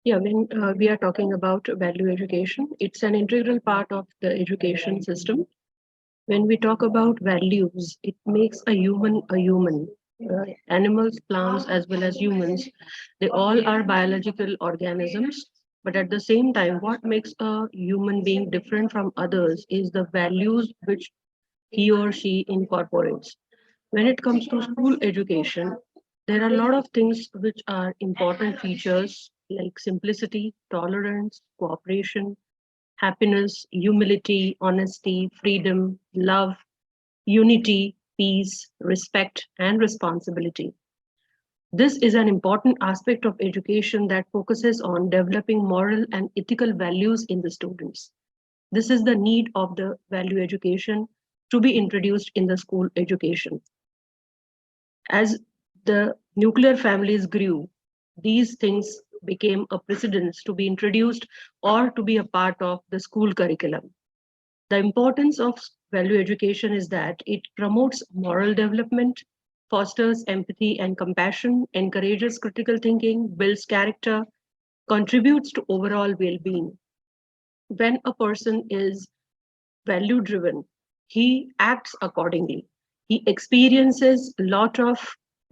Yeah, when we are talking about value education, it's an integral part of the education system. When we talk about values, it makes a human a human. Animals, plants, as well as humans, they all are biological organisms. But at the same time, what makes a human being different from others is the values which he or she incorporates. When it comes to school education, there are a lot of things which are important features like simplicity, tolerance, cooperation, happiness, humility, honesty, freedom, love, unity, peace, respect, and responsibility. This is an important aspect of education that focuses on developing moral and ethical values in the students. This is the need of the value education to be introduced in the school education. As the nuclear families grew, these things became a precedence to be introduced or to be a part of the school curriculum. The importance of value education is that it promotes moral development, fosters empathy and compassion, encourages critical thinking, builds character, contributes to overall well being. When a person is value driven, he acts accordingly. He experiences a lot of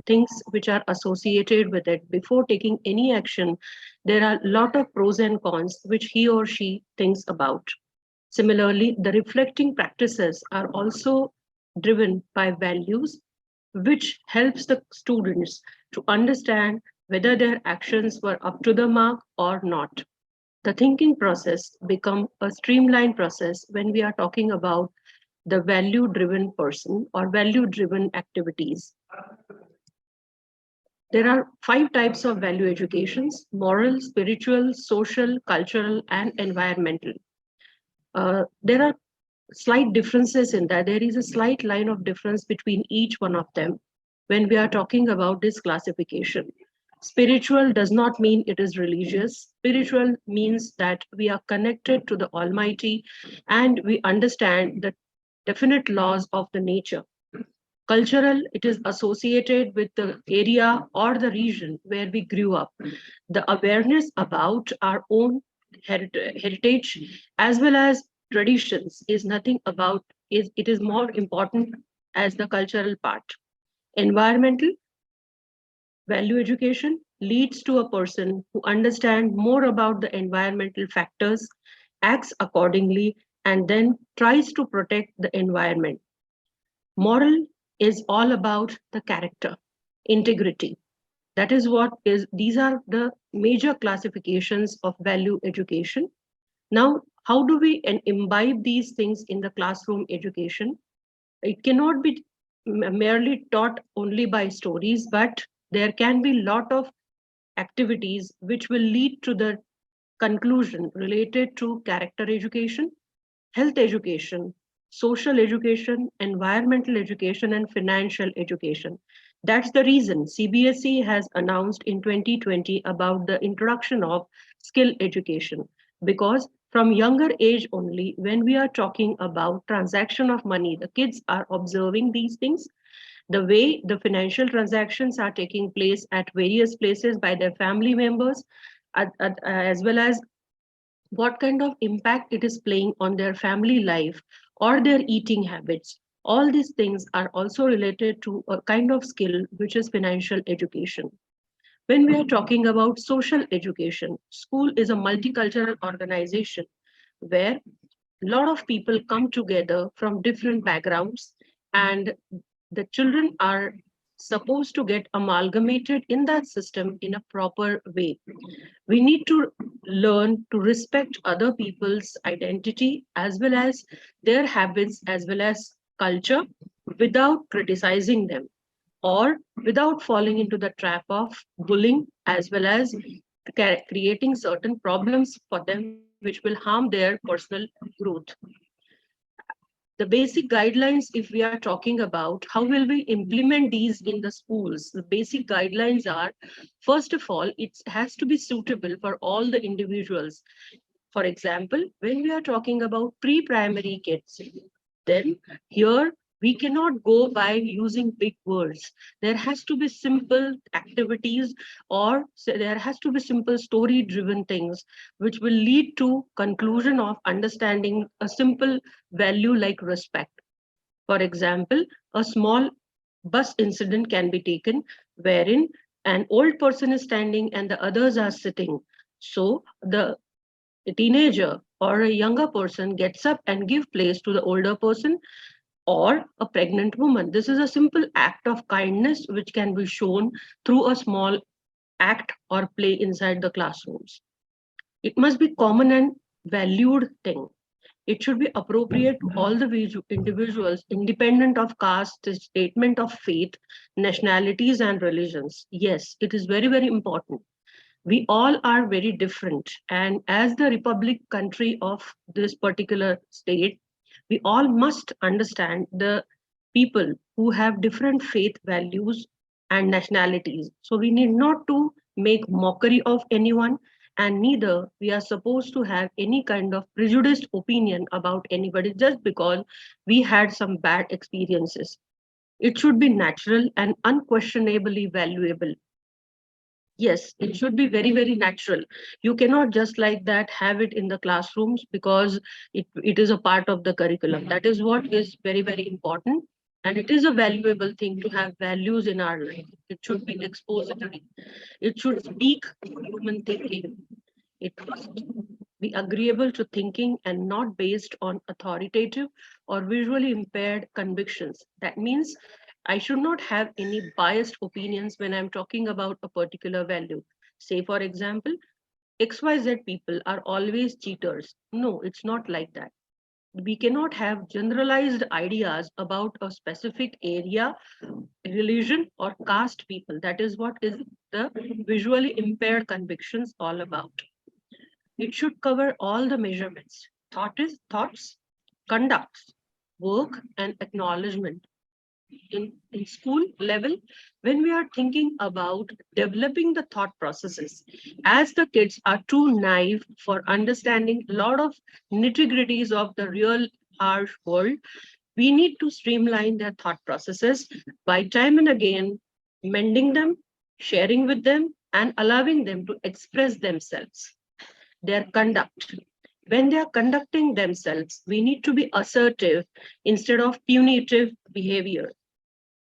things which are associated with it. Before taking any action, there are a lot of pros and cons which he or she thinks about. Similarly, the reflecting practices are also driven by values, which helps the students to understand whether their actions were up to the mark or not. The thinking process become a streamlined process when we are talking about the value driven person or value driven activities. There are five types of value educations: moral, spiritual, social, cultural, and environmental. There are slight differences in that. There is a slight line of difference between each one of them when we are talking about this classification. Spiritual does not mean it is religious. Spiritual means that we are connected to the Almighty and we understand the definite laws of the nature. Cultural, it is associated with the area or the region where we grew up. The awareness about our own heritage as well as traditions is nothing about, is it is more important as the cultural part. Environmental value education leads to a person who understands more about the environmental factors, acts accordingly, and then tries to protect the environment. Moral is all about the character, integrity. That is what is, these are the major classifications of value education. Now, how do we imbibe these things in the classroom education? It cannot be merely taught only by stories, but there can be lot of activities which will lead to the conclusion related to character education, health education, social education, environmental education, and financial education. That's the reason CBSE has announced in 2020 about the introduction of skill education. Because from younger age only, when we are talking about transaction of money, the kids are observing these things, the way the financial transactions are taking place at various places by their family members, as well as what kind of impact it is playing on their family life or their eating habits. All these things are also related to a kind of skill which is financial education. When we are talking about social education, school is a multicultural organization where a lot of people come together from different backgrounds, and the children are supposed to get amalgamated in that system in a proper way. We need to learn to respect other people's identity as well as their habits as well as culture without criticizing them or without falling into the trap of bullying as well as creating certain problems for them which will harm their personal growth. The basic guidelines, if we are talking about how will we implement these in the schools, the basic guidelines are, first of all, it has to be suitable for all the individuals. For example, when we are talking about pre-primary kids, then here We cannot go by using big words. There has to be simple activities, or there has to be simple story driven things which will lead to conclusion of understanding a simple value like respect. For example, a small bus incident can be taken wherein an old person is standing and the others are sitting. So the teenager or a younger person gets up and give place to the older person or a pregnant woman. This is a simple act of kindness which can be shown through a small act or play inside the classrooms. It must be common and valued thing. It should be appropriate to all the individuals, independent of caste, statement of faith, nationalities, and religions. Yes, it is very, very important. We all are very different. And as the republic country of this particular state, we all must understand the people who have different faith values and nationalities. So we need not to make mockery of anyone, and neither we are supposed to have any kind of prejudiced opinion about anybody just because we had some bad experiences. It should be natural and unquestionably valuable. Yes, it should be very, very natural. You cannot just like that have it in the classrooms because it is a part of the curriculum. That is what is very, very important. And it is a valuable thing to have values in our life. It should be expository. It should speak human thinking. It must be agreeable to thinking and not based on authoritative or visually impaired convictions. That means I should not have any biased opinions when I'm talking about a particular value. Say, for example, XYZ people are always cheaters. No, it's not like that. We cannot have generalized ideas about a specific area, religion, or caste people. That is what is the visually impaired convictions all about. It should cover all the measurements, thoughts, conducts, work, and acknowledgement. In school level, when we are thinking about developing the thought processes, as the kids are too naive for understanding a lot of nitty-gritties of the real harsh world, we need to streamline their thought processes by time and again mending them, sharing with them, and allowing them to express themselves, their conduct. When they are conducting themselves, we need to be assertive instead of punitive behavior.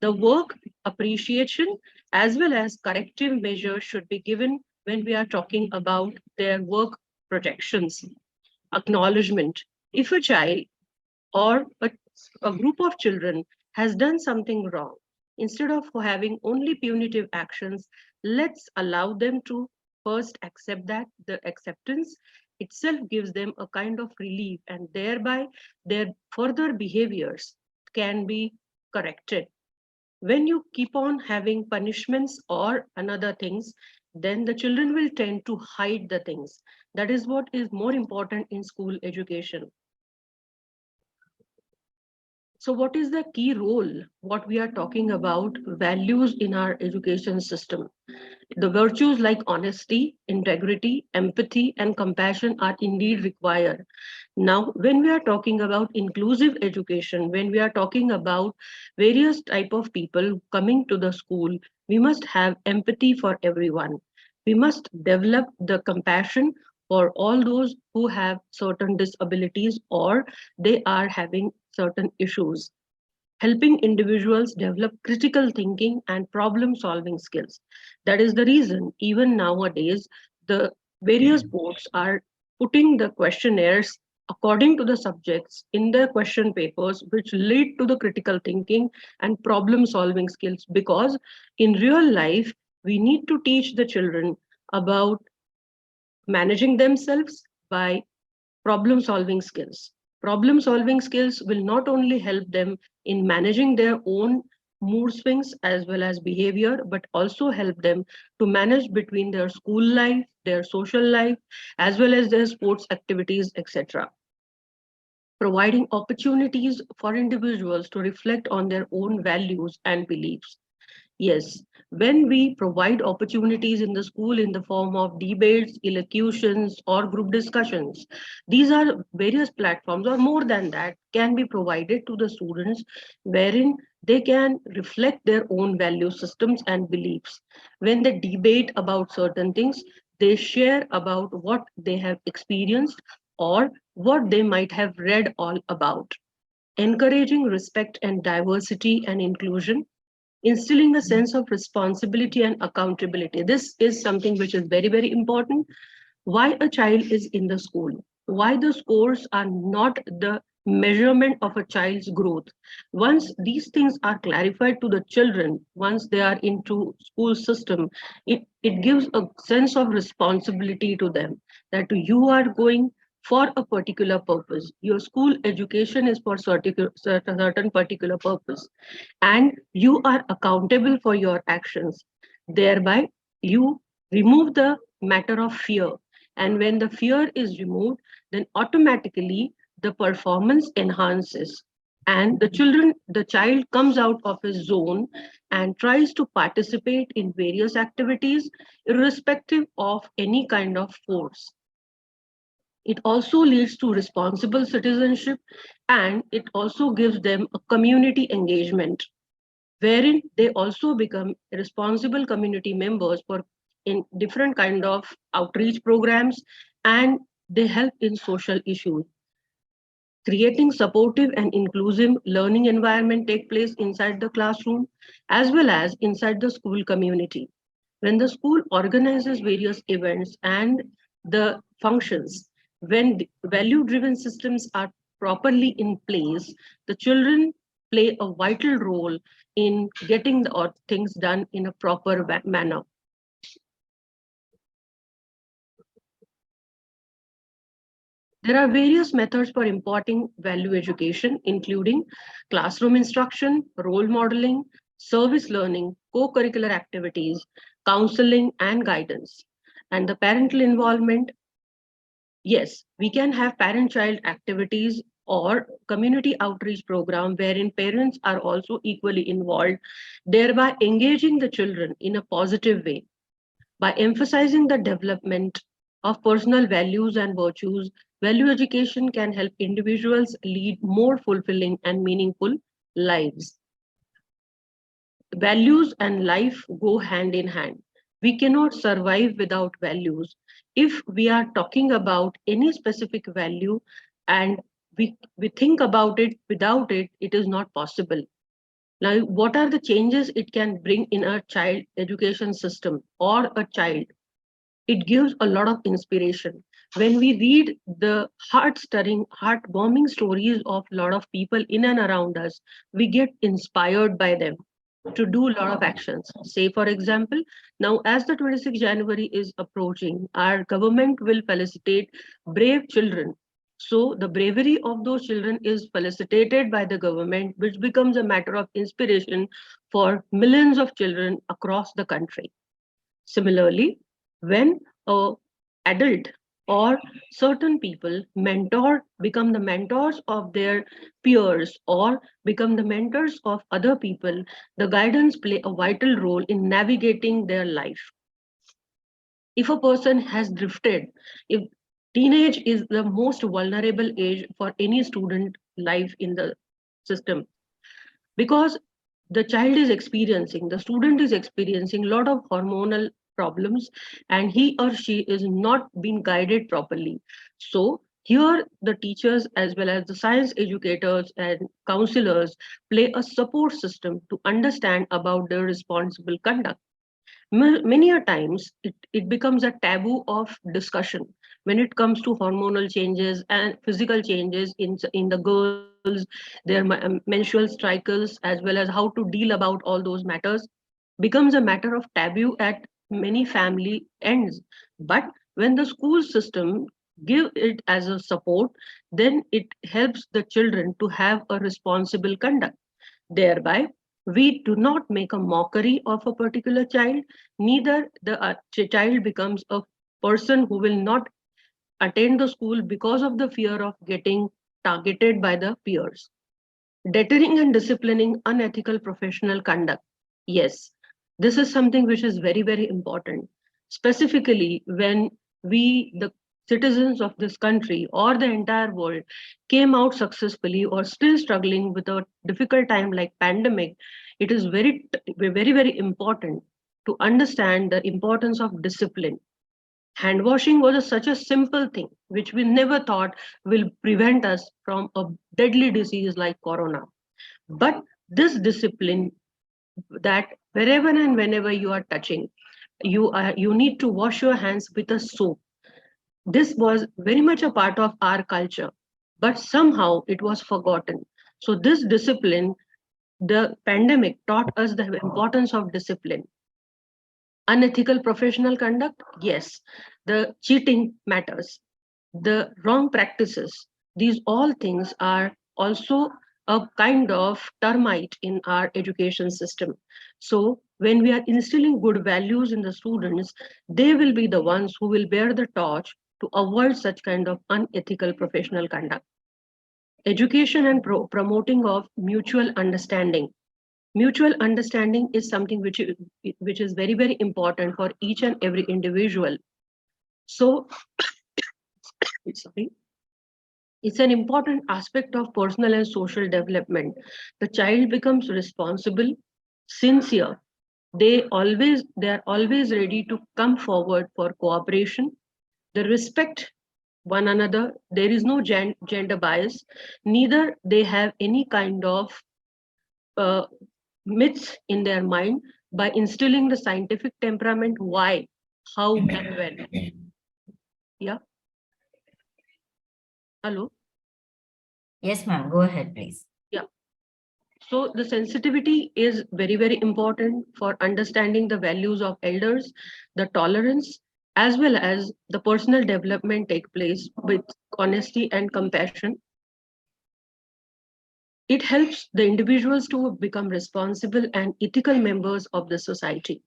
The work appreciation as well as corrective measures should be given when we are talking about their work projections. Acknowledgement. If a child or a group of children has done something wrong, instead of having only punitive actions, let's allow them to first accept that. The acceptance itself gives them a kind of relief, and thereby their further behaviors can be corrected. When you keep on having punishments or another things, then the children will tend to hide the things. That is what is more important in school education. So what is the key role, what we are talking about values in our education system? The virtues like honesty, integrity, empathy, and compassion are indeed required. Now, when we are talking about inclusive education, when we are talking about various type of people coming to the school, we must have empathy for everyone. We must develop the compassion for all those who have certain disabilities or they are having certain issues, helping individuals develop critical thinking and problem solving skills. That is the reason, even nowadays, the various boards are putting the questionnaires according to the subjects in their question papers, which lead to the critical thinking and problem solving skills. Because in real life, we need to teach the children about managing themselves by problem solving skills. Problem solving skills will not only help them in managing their own mood swings as well as behavior, but also help them to manage between their school life, their social life, as well as their sports activities, etc. Providing opportunities for individuals to reflect on their own values and beliefs. Yes, when we provide opportunities in the school in the form of debates, elocutions, or group discussions, these are various platforms, or more than that, can be provided to the students wherein they can reflect their own value systems and beliefs. When they debate about certain things, they share about what they have experienced or what they might have read all about. Encouraging respect and diversity and inclusion, instilling a sense of responsibility and accountability. This is something which is very, very important. Why a child is in the school, why the scores are not the measurement of a child's growth. Once these things are clarified to the children, once they are into school system, it gives a sense of responsibility to them that you are going for a particular purpose. Your school education is for certain particular purpose, and you are accountable for your actions. Thereby, you remove the matter of fear. And when the fear is removed, then automatically the performance enhances. And the child comes out of his zone and tries to participate in various activities, irrespective of any kind of force. It also leads to responsible citizenship, and it also gives them a community engagement wherein they also become responsible community members for in different kind of outreach programs, and they help in social issues. Creating supportive and inclusive learning environment take place inside the classroom as well as inside the school community. When the school organizes various events and the functions, when value driven systems are properly in place, the children play a vital role in getting the things done in a proper manner. There are various methods for imparting value education, including classroom instruction, role modeling, service learning, co-curricular activities, counseling, and guidance. And the parental involvement, yes, we can have parent-child activities or community outreach program wherein parents are also equally involved, thereby engaging the children in a positive way. By emphasizing the development of personal values and virtues, value education can help individuals lead more fulfilling and meaningful lives. Values and life go hand in hand. We cannot survive without values. If we are talking about any specific value and we think about it without it, it is not possible. Now, what are the changes it can bring in a child education system or a child? It gives a lot of inspiration. When we read the heart-stirring, heart-warming stories of a lot of people in and around us, we get inspired by them to do a lot of actions. Say, for example, now as the 26th January is approaching, our government will felicitate brave children. So the bravery of those children is felicitated by the government, which becomes a matter of inspiration for millions of children across the country. Similarly, when a adult or certain people become the mentors of their peers or become the mentors of other people, the guidance play a vital role in navigating their life. If a person has drifted, if teenage is the most vulnerable age for any student life in the system, because the student is experiencing a lot of hormonal problems, and he or she is not being guided properly. So here the teachers as well as the science educators and counselors play a support system to understand about their responsible conduct. Many a times it becomes a taboo of discussion when it comes to hormonal changes and physical changes in the girls, their menstrual cycles, as well as how to deal about all those matters becomes a matter of taboo at many family ends. But when the school system give it as a support, then it helps the children to have a responsible conduct. Thereby, we do not make a mockery of a particular child, neither the child becomes a person who will not attend the school because of the fear of getting targeted by the peers. Deterring and disciplining unethical professional conduct. Yes, This is something which is very, very important, specifically when we, the citizens of this country or the entire world, came out successfully or still struggling with a difficult time like pandemic. It is very, very important to understand the importance of discipline. Hand washing was such a simple thing which we never thought will prevent us from a deadly disease like corona. But this discipline, that wherever and whenever you are touching, you need to wash your hands with a soap. This was very much a part of our culture, but somehow it was forgotten. So this discipline, the pandemic taught us the importance of discipline. Unethical professional conduct, yes. The cheating matters, the wrong practices, these all things are also a kind of termite in our education system. So when we are instilling good values in the students, they will be the ones who will bear the torch to avoid such kind of unethical professional conduct. Education and promoting of mutual understanding. Mutual understanding is something which is very, very important for each and every individual. So sorry, it's an important aspect of personal and social development. The child becomes responsible, sincere. They are always ready to come forward for cooperation. They respect one another. There is no gender bias. Neither they have any kind of uh, myths in their mind by instilling the scientific temperament. Why, how, and when. Yeah. Hello. Yes, ma'am. Go ahead, please. Yeah. So the sensitivity is very, very important for understanding the values of elders, the tolerance, as well as the personal development take place with honesty and compassion. It helps the individuals to become responsible and ethical members of the society.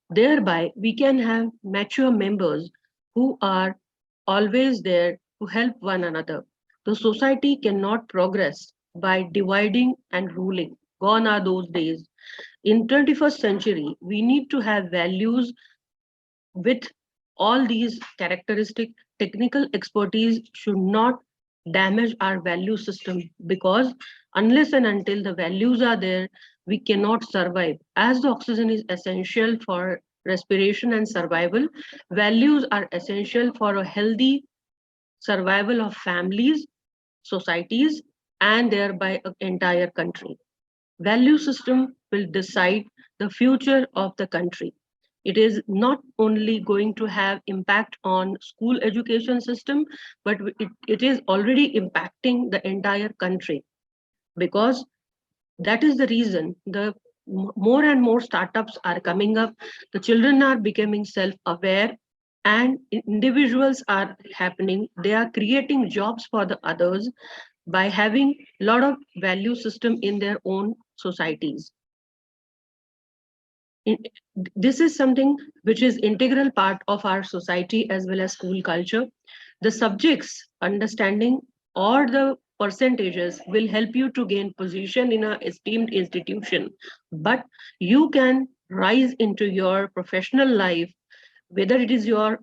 Thereby, we can have mature members who are always there to help one another. The society cannot progress by dividing and ruling. Gone are those days. In 21st century, we need to have values with all these characteristic. Technical expertise should not damage our value system, because unless and until the values are there, we cannot survive. As the oxygen is essential for respiration and survival, values are essential for a healthy survival of families, societies, and thereby an entire country. Value system will decide the future of the country. It is not only going to have impact on school education system, but it is already impacting the entire country, because that is the reason the more and more startups are coming up. The children are becoming self-aware, and individuals are happening. They are creating jobs for the others by having a lot of value system in their own societies. This is something which is integral part of our society as well as school culture. The subjects understanding or the percentages will help you to gain position in a esteemed institution, but you can rise into your professional life, whether it is your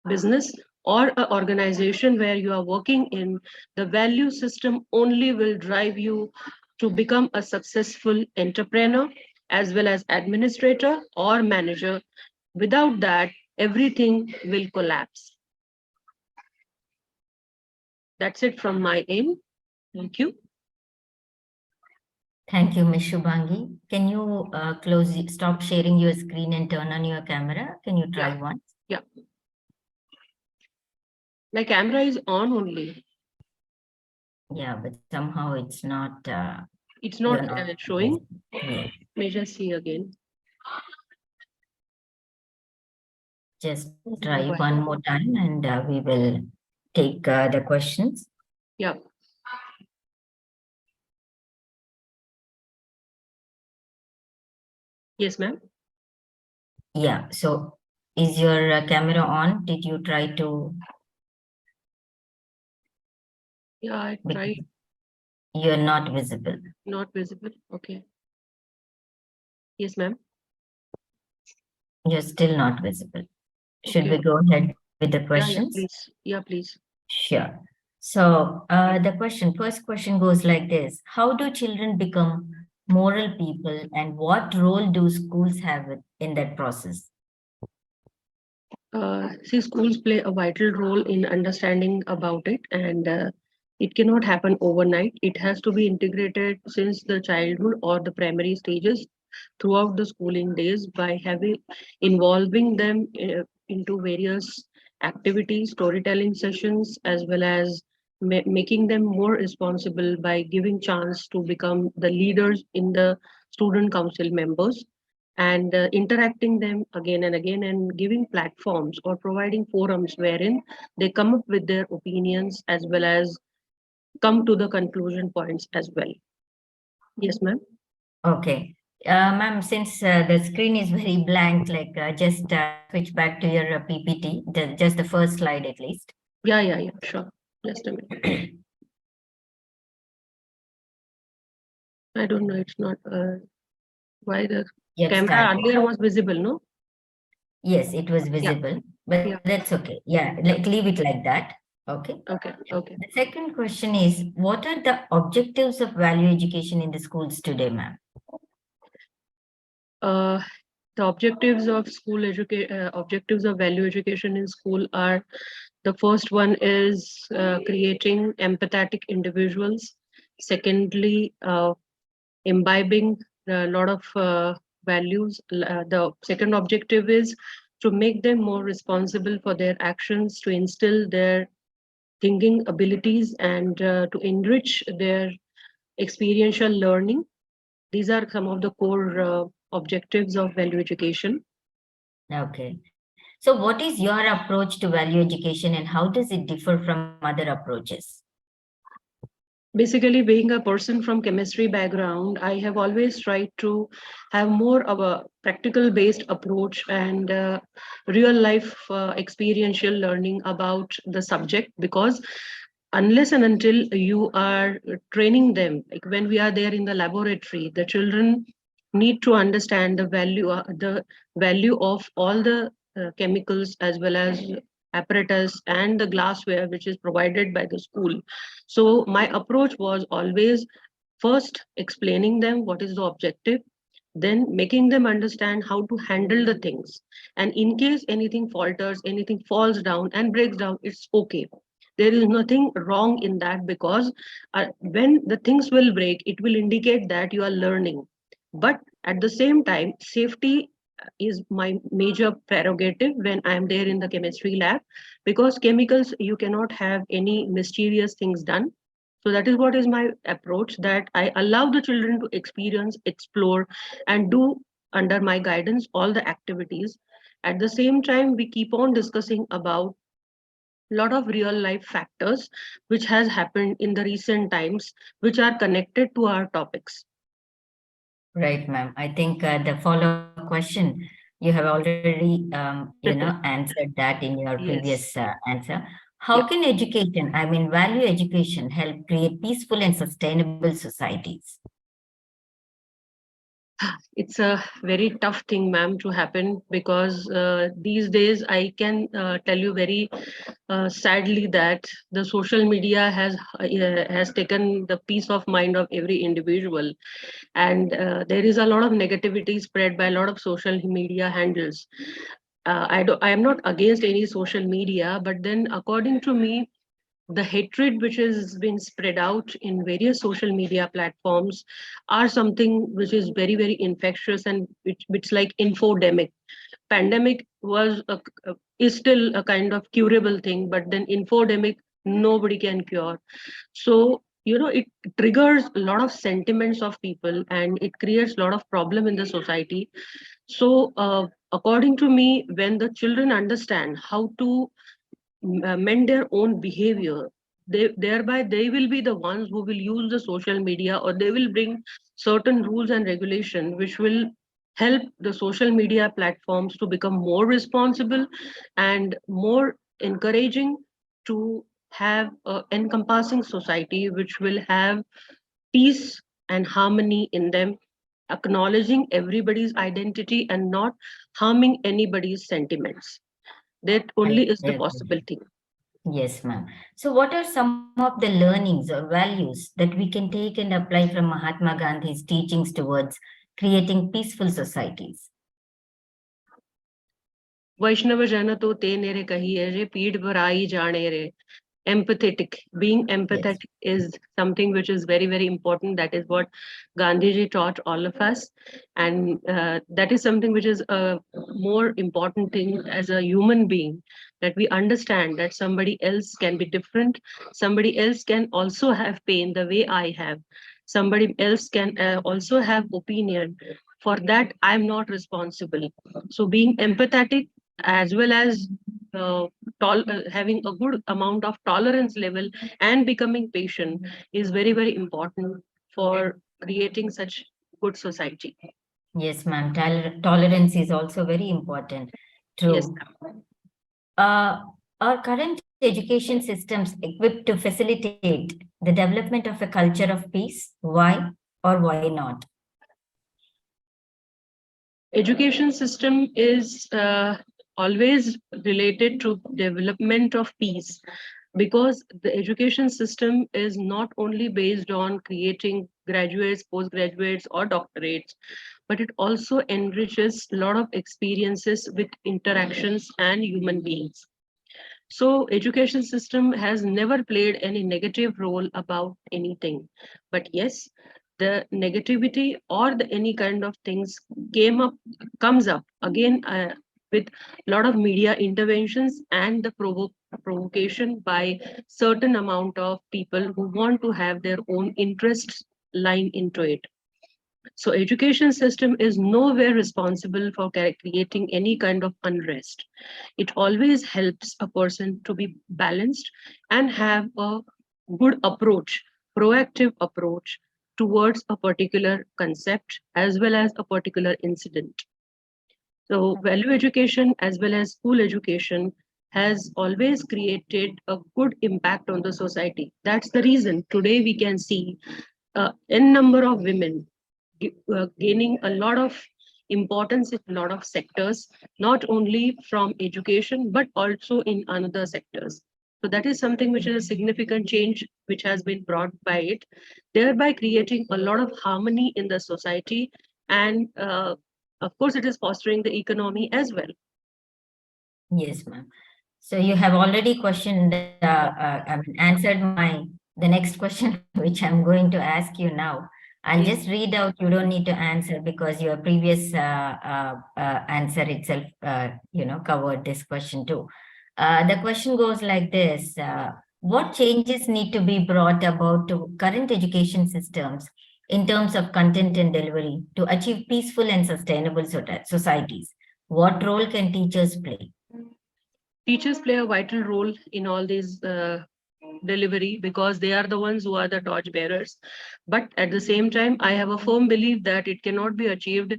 business or an organization where you are working in. The value system only will drive you to become a successful entrepreneur as well as administrator or manager. Without that, everything will collapse. That's it from my end. Thank you. Thank you, Ms. Shubhangi. Can you stop sharing your screen and turn on your camera? Can you try once? Yeah. My camera is on only. Yeah, but somehow it's not. It's not showing. Yeah. May just see again. Just try one more time and we will take the questions. Yeah. Yes, ma'am. Yeah. So is your camera on? Did you try to? Yeah, I tried. You're not visible. Not visible. Okay. Yes, ma'am. You're still not visible. Should Okay. we go ahead with the Yeah, questions? please. Yeah, please. Sure. So first question goes like this. How do children become moral people and what role do schools have in that process? See, schools play a vital role in understanding about it, and it cannot happen overnight. It has to be integrated since the childhood or the primary stages throughout the schooling days by having involving them into various activities, storytelling sessions, as well as making them more responsible by giving chance to become the leaders in the student council members and interacting them again and again and giving platforms or providing forums wherein they come up with their opinions as well as come to the conclusion points as well. Yes, ma'am. Okay. Ma'am, since the screen is very blank, like just switch back to your PPT, just the first slide at least. Yeah, sure. Just a minute. I don't know. It's not why the Get camera started. earlier was visible, no? Yes, it was Yeah, visible, but yeah, that's okay. Yeah, yeah. like leave it like that. Okay. Okay. The second question is, what are the objectives of value education in the schools today, ma'am? Uh, the objectives of value education in school are the first one is creating empathetic individuals. Secondly, imbibing a lot of values. The second objective is to make them more responsible for their actions, to instill their thinking abilities, and to enrich their experiential learning. These are some of the core objectives of value education. Okay. So what is your approach to value education and how does it differ from other approaches? Basically, being a person from chemistry background, I have always tried to have more of a practical based approach and real life experiential learning about the subject, because unless and until you are training them, like when we are there in the laboratory, the children need to understand the value of all the chemicals as well as apparatus and the glassware which is provided by the school. So my approach was always first explaining them what is the objective, then making them understand how to handle the things, and in case anything falters, anything falls down and breaks down, it's okay. There is nothing wrong in that, because when the things will break, it will indicate that you are learning. But at the same time, safety is my major prerogative when I am there in the chemistry lab, because chemicals, you cannot have any mysterious things done. So that is what is my approach, that I allow the children to experience, explore, and do under my guidance all the activities. At the same time, we keep on discussing about a lot of real life factors which has happened in the recent times which are connected to our topics. Right, ma'am. I think the follow-up question, you have already, answered that in your previous Yes. answer. How Yeah. can education, I mean, value education help create peaceful and sustainable societies? It's a very tough thing, ma'am, to happen, because these days I can tell you very sadly that the social media has taken the peace of mind of every individual, and there is a lot of negativity spread by a lot of social media handles. I am not against any social media, but then according to me, the hatred which has been spread out in various social media platforms are something which is very very infectious, and which like infodemic. Pandemic is still a kind of curable thing, but then infodemic nobody can cure. So it triggers a lot of sentiments of people, and it creates a lot of problem in the society. So according to me, when the children understand how to mend their own behavior, thereby they will be the ones who will use the social media, or they will bring certain rules and regulation which will help the social media platforms to become more responsible and more encouraging, to have a encompassing society which will have peace and harmony in them, acknowledging everybody's identity and not harming anybody's sentiments. That I only is the agree. possibility. Yes, ma'am. So, what are some of the learnings or values that we can take and apply from Mahatma Gandhi's teachings towards creating peaceful societies? वैष्णव जन तो ते नेरे कहिए जे पीठ भराई जाने रे. Empathetic, being Yes. empathetic is something which is very, very important. That is what Gandhiji taught all of us. And that is something which is a more important thing as a human being, that we understand that somebody else can be different. Somebody else can also have pain the way I have. Somebody else can also have opinion. For that, I'm not responsible. So being empathetic, as well as uh, having a good amount of tolerance level and becoming patient, is very, very important for creating such good society. Yes, ma'am. Tolerance is also very important. Yes, True. Are current education systems equipped to facilitate the development of a culture of peace? Why or why not? education system is always related to development of peace, because the education system is not only based on creating graduates, postgraduates, or doctorates, but it also enriches a lot of experiences with interactions and human beings. So education system has never played any negative role about anything. But yes, the negativity or the any kind of things comes up again with a lot of media interventions and the provocation by certain amount of people who want to have their own interests line into it. So education system is nowhere responsible for creating any kind of unrest. It always helps a person to be balanced and have a good approach, proactive approach towards a particular concept as well as a particular incident. So value education as well as school education has always created a good impact on the society. That's the reason today we can see n number of women gaining a lot of importance in a lot of sectors, not only from education, but also in another sectors. So that is something which is a significant change which has been brought by it, thereby creating a lot of harmony in the society. And of course, it is fostering the economy as well. Yes, ma'am. So you have already answered the next question, which I'm going to ask you now. I'll Yes. just read out. You don't need to answer because your previous answer itself, covered this question too. The question goes like this: what changes need to be brought about to current education systems in terms of content and delivery to achieve peaceful and sustainable societies? What role can teachers play? Teachers play a vital role in all these delivery, because they are the ones who are the torch bearers. But at the same time, I have a firm belief that it cannot be achieved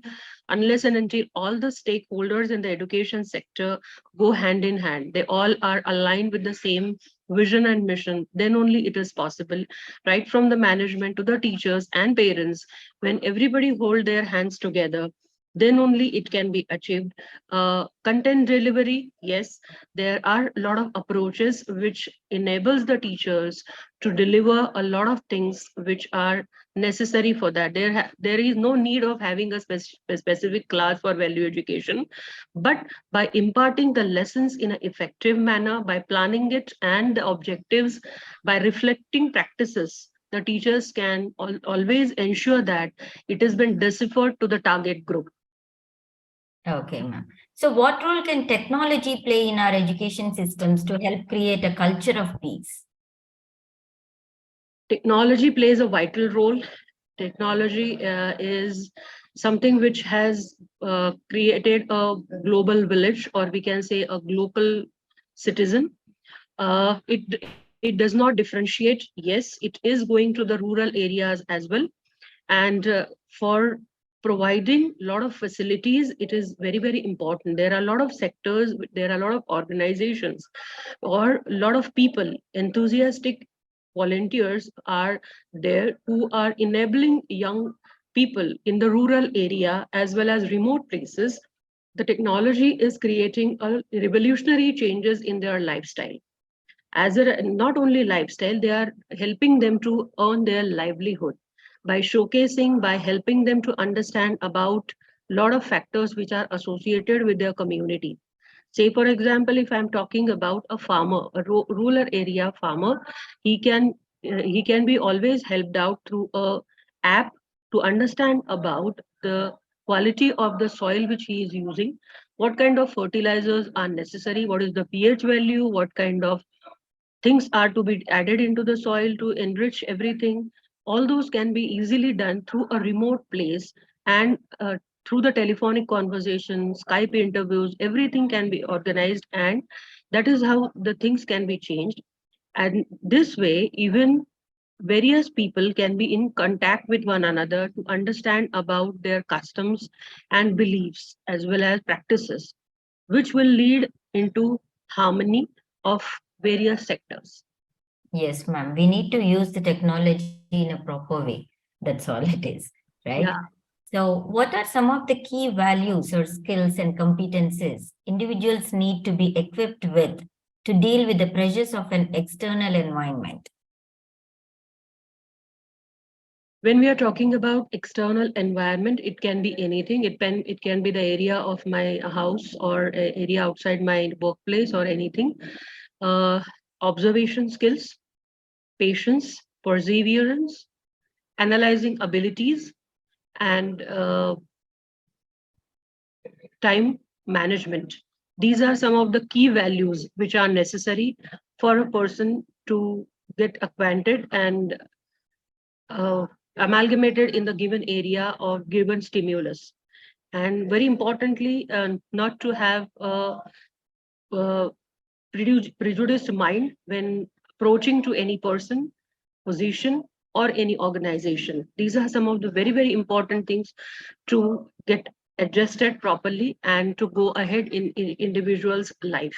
unless and until all the stakeholders in the education sector go hand in hand. They all are aligned with the same vision and mission. Then only it is possible, right from the management to the teachers and parents. When everybody hold their hands together, then only it can be achieved. Content delivery, yes, there are a lot of approaches which enables the teachers to deliver a lot of things which are necessary for that. There is no need of having a specific class for value education, but by imparting the lessons in an effective manner, by planning it and the objectives, by reflecting practices, the teachers can always ensure that it has been deciphered to the target group. Okay, ma'am. So, what role can technology play in our education systems to help create a culture of peace? Technology plays a vital role. Technology is something which has created a global village, or we can say a global citizen. It does not differentiate. Yes, it is going to the rural areas as well, and for providing a lot of facilities, it is very, very important. There are a lot of sectors, there are a lot of organizations, or a lot of people, enthusiastic volunteers are there who are enabling young people in the rural area as well as remote places, the technology is creating a revolutionary changes in their lifestyle. As a not only lifestyle, they are helping them to earn their livelihood by showcasing, by helping them to understand about a lot of factors which are associated with their community. Say, for example, if I'm talking about a farmer, a rural area farmer, he can be always helped out through a app to understand about the quality of the soil which he is using, what kind of fertilizers are necessary, what is the pH value, what kind of things are to be added into the soil to enrich everything. All those can be easily done through a remote place, and through the telephonic conversation, Skype interviews, everything can be organized, and that is how the things can be changed. And this way, even various people can be in contact with one another to understand about their customs and beliefs as well as practices, which will lead into harmony of various sectors. Yes, ma'am. We need to use the technology in a proper way. That's all it is, right? Yeah. So, what are some of the key values or skills and competencies individuals need to be equipped with to deal with the pressures of an external environment? When we are talking about external environment, it can be anything. It can be the area of my house or area outside my workplace or anything. Uh, Observation skills, patience, perseverance, analyzing abilities, and time management. These are some of the key values which are necessary for a person to get acquainted and uh, amalgamated in the given area or given stimulus. And very importantly, not to have a prejudiced mind when approaching to any person, position, or any organization. These are some of the very, very important things to get adjusted properly and to go ahead in individual's life.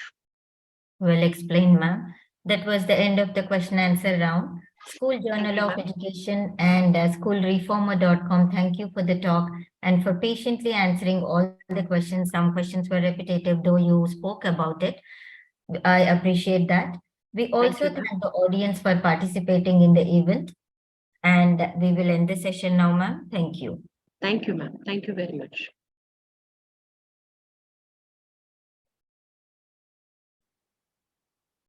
Well explained, ma'am. That was the end of the question answer round. School Thank Journal you, of ma'am. Education and schoolreformer.com. Thank you for the talk and for patiently answering all the questions. Some questions were repetitive, though you spoke about it. I appreciate that. We Thank also you, thank ma'am. the audience for participating in the event. And we will end the session now, ma'am. Thank you. Thank you, ma'am. Thank you very much.